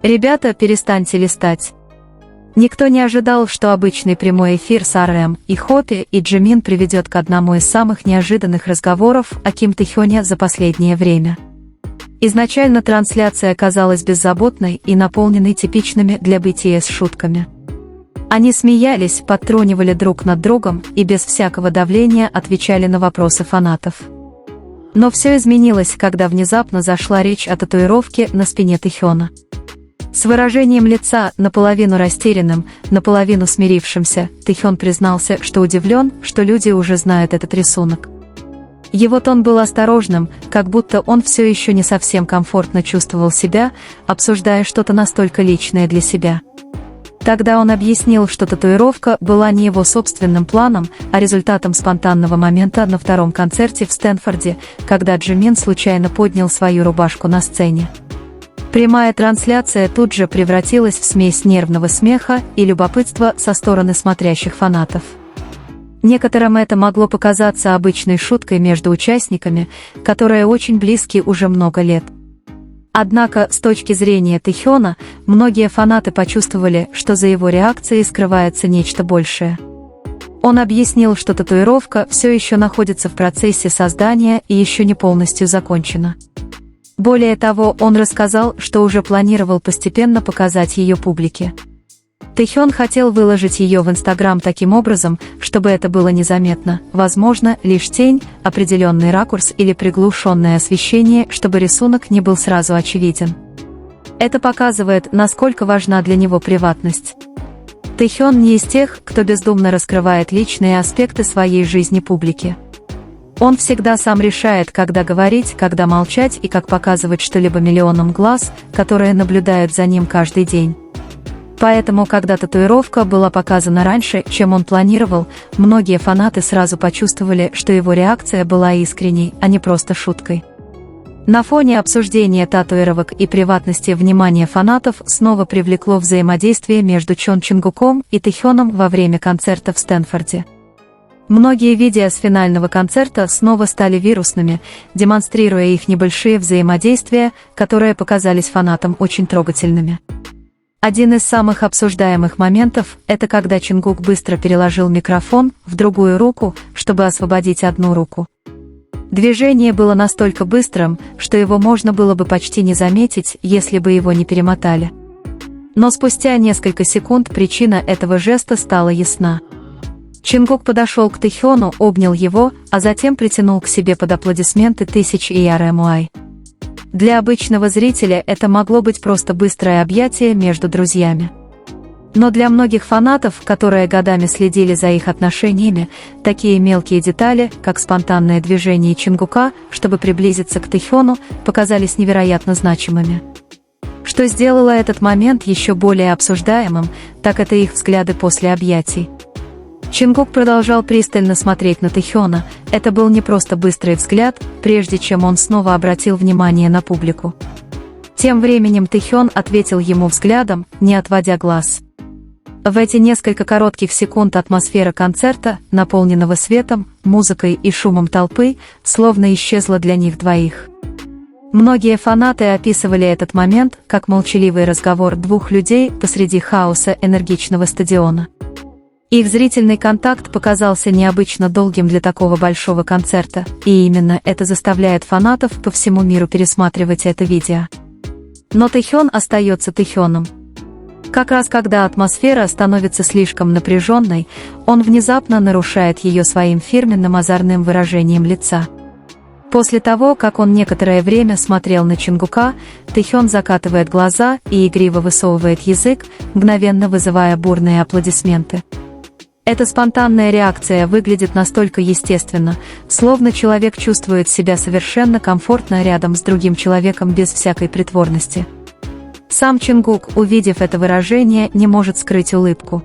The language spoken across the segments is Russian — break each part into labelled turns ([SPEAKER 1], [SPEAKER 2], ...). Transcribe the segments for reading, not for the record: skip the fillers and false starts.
[SPEAKER 1] Ребята, перестаньте листать. Никто не ожидал, что обычный прямой эфир с RM и Хоппи и Джимин приведет к одному из самых неожиданных разговоров о Ким Тэхёне за последнее время. Изначально трансляция казалась беззаботной и наполненной типичными для BTS шутками. Они смеялись, подтрунивали друг над другом и без всякого давления отвечали на вопросы фанатов. Но все изменилось, когда внезапно зашла речь о татуировке на спине Тэхёна. С выражением лица, наполовину растерянным, наполовину смирившимся, Тэхён признался, что удивлен, что люди уже знают этот рисунок. Его тон был осторожным, как будто он все еще не совсем комфортно чувствовал себя, обсуждая что-то настолько личное для себя. Тогда он объяснил, что татуировка была не его собственным планом, а результатом спонтанного момента на втором концерте в Стэнфорде, когда Джимин случайно поднял свою рубашку на сцене. Прямая трансляция тут же превратилась в смесь нервного смеха и любопытства со стороны смотрящих фанатов. Некоторым это могло показаться обычной шуткой между участниками, которые очень близки уже много лет. Однако, с точки зрения Тэхёна, многие фанаты почувствовали, что за его реакцией скрывается нечто большее. Он объяснил, что татуировка все еще находится в процессе создания и еще не полностью закончена. Более того, он рассказал, что уже планировал постепенно показать ее публике. Тэхён хотел выложить ее в Инстаграм таким образом, чтобы это было незаметно, возможно, лишь тень, определенный ракурс или приглушенное освещение, чтобы рисунок не был сразу очевиден. Это показывает, насколько важна для него приватность. Тэхён не из тех, кто бездумно раскрывает личные аспекты своей жизни публике. Он всегда сам решает, когда говорить, когда молчать и как показывать что-либо миллионам глаз, которые наблюдают за ним каждый день. Поэтому, когда татуировка была показана раньше, чем он планировал, многие фанаты сразу почувствовали, что его реакция была искренней, а не просто шуткой. На фоне обсуждения татуировок и приватности внимание фанатов снова привлекло взаимодействие между Чон Чунгуком и Тэхёном во время концерта в Стэнфорде. Многие видео с финального концерта снова стали вирусными, демонстрируя их небольшие взаимодействия, которые показались фанатам очень трогательными. Один из самых обсуждаемых моментов – это когда Чунгук быстро переложил микрофон в другую руку, чтобы освободить одну руку. Движение было настолько быстрым, что его можно было бы почти не заметить, если бы его не перемотали. Но спустя несколько секунд причина этого жеста стала ясна. Чунгук подошел к Тэхёну, обнял его, а затем притянул к себе под аплодисменты тысяч RM. Для обычного зрителя это могло быть просто быстрое объятие между друзьями. Но для многих фанатов, которые годами следили за их отношениями, такие мелкие детали, как спонтанное движение Чунгука, чтобы приблизиться к Тэхёну, показались невероятно значимыми. Что сделало этот момент еще более обсуждаемым, так это их взгляды после объятий. Чунгук продолжал пристально смотреть на Тэхёна, это был не просто быстрый взгляд, прежде чем он снова обратил внимание на публику. Тем временем Тэхён ответил ему взглядом, не отводя глаз. В эти несколько коротких секунд атмосфера концерта, наполненного светом, музыкой и шумом толпы, словно исчезла для них двоих. Многие фанаты описывали этот момент как молчаливый разговор двух людей посреди хаоса энергичного стадиона. Их зрительный контакт показался необычно долгим для такого большого концерта, и именно это заставляет фанатов по всему миру пересматривать это видео. Но Тэхён остается Тэхёном. Как раз когда атмосфера становится слишком напряженной, он внезапно нарушает ее своим фирменным озорным выражением лица. После того, как он некоторое время смотрел на Чунгука, Тэхён закатывает глаза и игриво высовывает язык, мгновенно вызывая бурные аплодисменты. Эта спонтанная реакция выглядит настолько естественно, словно человек чувствует себя совершенно комфортно рядом с другим человеком без всякой притворности. Сам Чунгук, увидев это выражение, не может скрыть улыбку.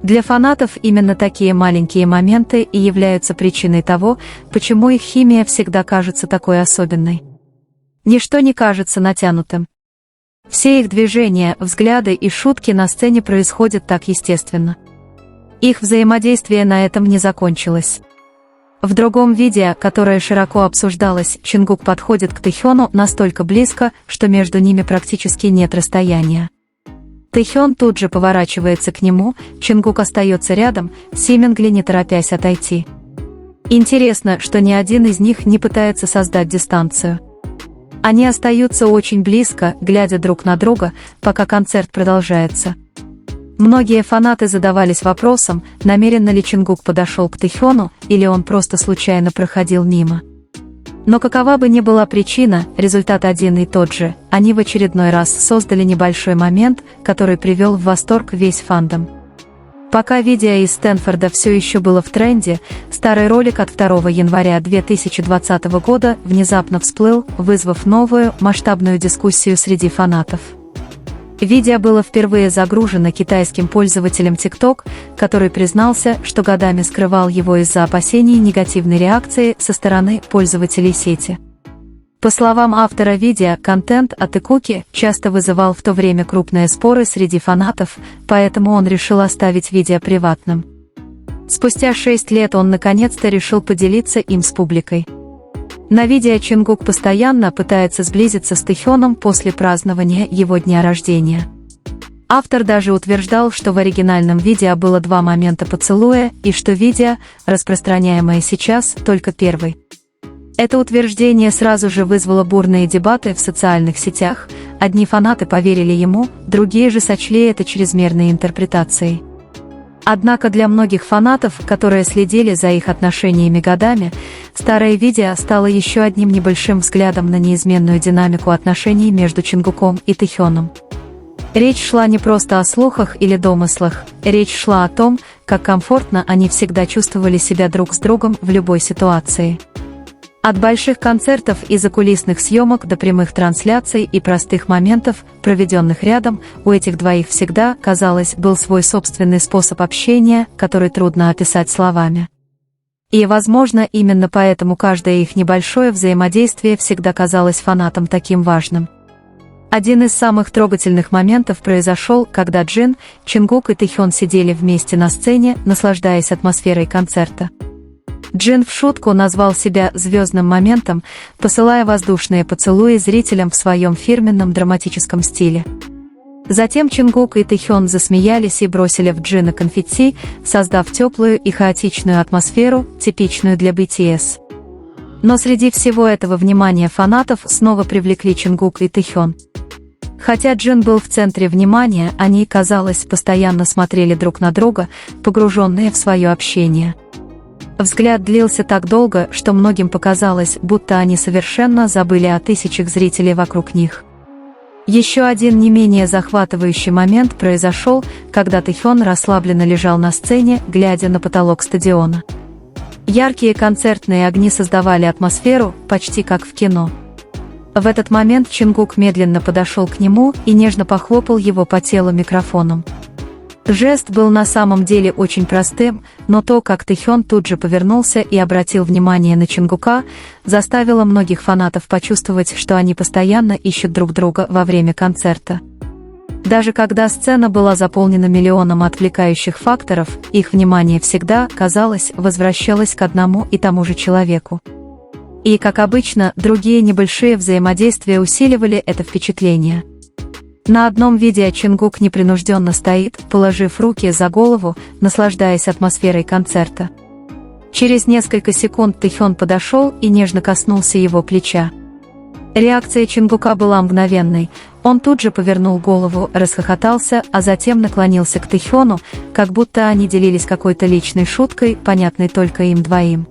[SPEAKER 1] Для фанатов именно такие маленькие моменты и являются причиной того, почему их химия всегда кажется такой особенной. Ничто не кажется натянутым. Все их движения, взгляды и шутки на сцене происходят так естественно. Их взаимодействие на этом не закончилось. В другом видео, которое широко обсуждалось, Чингук подходит к Тэхёну настолько близко, что между ними практически нет расстояния. Тэхён тут же поворачивается к нему, Чингук остается рядом, Симингли не торопясь отойти. Интересно, что ни один из них не пытается создать дистанцию. Они остаются очень близко, глядя друг на друга, пока концерт продолжается. Многие фанаты задавались вопросом, намеренно ли Чингук подошел к Тэхёну, или он просто случайно проходил мимо. Но какова бы ни была причина, результат один и тот же. Они в очередной раз создали небольшой момент, который привел в восторг весь фандом. Пока видео из Стэнфорда все еще было в тренде, старый ролик от 2 января 2020 года внезапно всплыл, вызвав новую, масштабную дискуссию среди фанатов. Видео было впервые загружено китайским пользователем TikTok, который признался, что годами скрывал его из-за опасений негативной реакции со стороны пользователей сети. По словам автора видео, контент от Икуки часто вызывал в то время крупные споры среди фанатов, поэтому он решил оставить видео приватным. Спустя 6 лет он наконец-то решил поделиться им с публикой. На видео Чингук постоянно пытается сблизиться с Тэхёном после празднования его дня рождения. Автор даже утверждал, что в оригинальном видео было 2 момента поцелуя, и что видео, распространяемое сейчас, только первый. Это утверждение сразу же вызвало бурные дебаты в социальных сетях, одни фанаты поверили ему, другие же сочли это чрезмерной интерпретацией. Однако для многих фанатов, которые следили за их отношениями годами, старое видео стало еще одним небольшим взглядом на неизменную динамику отношений между Чингуком и Тэхёном. Речь шла не просто о слухах или домыслах, речь шла о том, как комфортно они всегда чувствовали себя друг с другом в любой ситуации. От больших концертов и закулисных съемок до прямых трансляций и простых моментов, проведенных рядом, у этих двоих всегда, казалось, был свой собственный способ общения, который трудно описать словами. И, возможно, именно поэтому каждое их небольшое взаимодействие всегда казалось фанатам таким важным. Один из самых трогательных моментов произошел, когда Джин, Чингук и Тэхён сидели вместе на сцене, наслаждаясь атмосферой концерта. Джин в шутку назвал себя «звездным моментом», посылая воздушные поцелуи зрителям в своем фирменном драматическом стиле. Затем Чингук и Тэхён засмеялись и бросили в Джина конфетти, создав теплую и хаотичную атмосферу, типичную для BTS. Но среди всего этого внимания фанатов снова привлекли Чингук и Тэхён. Хотя Джин был в центре внимания, они, казалось, постоянно смотрели друг на друга, погруженные в свое общение. Взгляд длился так долго, что многим показалось, будто они совершенно забыли о тысячах зрителей вокруг них. Еще один не менее захватывающий момент произошел, когда Тэхён расслабленно лежал на сцене, глядя на потолок стадиона. Яркие концертные огни создавали атмосферу, почти как в кино. В этот момент Чингук медленно подошел к нему и нежно похлопал его по телу микрофоном. Жест был на самом деле очень простым, но то, как Тэхён тут же повернулся и обратил внимание на Чингука, заставило многих фанатов почувствовать, что они постоянно ищут друг друга во время концерта. Даже когда сцена была заполнена миллионом отвлекающих факторов, их внимание всегда, казалось, возвращалось к одному и тому же человеку. И, как обычно, другие небольшие взаимодействия усиливали это впечатление. На одном видео Чингук непринужденно стоит, положив руки за голову, наслаждаясь атмосферой концерта. Через несколько секунд Тэхён подошел и нежно коснулся его плеча. Реакция Чингука была мгновенной, он тут же повернул голову, расхохотался, а затем наклонился к Тэхёну, как будто они делились какой-то личной шуткой, понятной только им двоим.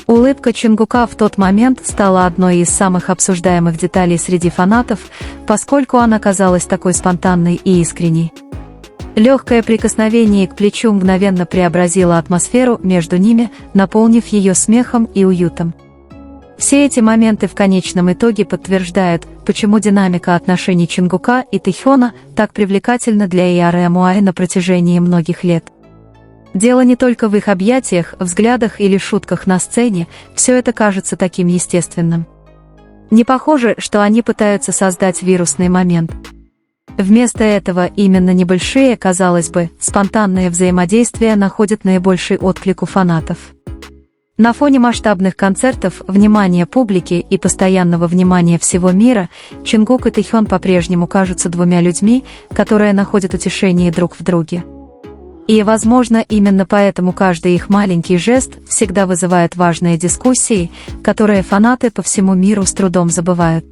[SPEAKER 1] Улыбка Чингука в тот момент стала одной из самых обсуждаемых деталей среди фанатов, поскольку она казалась такой спонтанной и искренней. Легкое прикосновение к плечу мгновенно преобразило атмосферу между ними, наполнив ее смехом и уютом. Все эти моменты в конечном итоге подтверждают, почему динамика отношений Чингука и Тэхёна так привлекательна для ERMY на протяжении многих лет. Дело не только в их объятиях, взглядах или шутках на сцене, все это кажется таким естественным. Не похоже, что они пытаются создать вирусный момент. Вместо этого именно небольшие, казалось бы, спонтанные взаимодействия находят наибольший отклик у фанатов. На фоне масштабных концертов, внимания публики и постоянного внимания всего мира, Чунгук и Тэхён по-прежнему кажутся двумя людьми, которые находят утешение друг в друге. И, возможно, именно поэтому каждый их маленький жест всегда вызывает важные дискуссии, которые фанаты по всему миру с трудом забывают.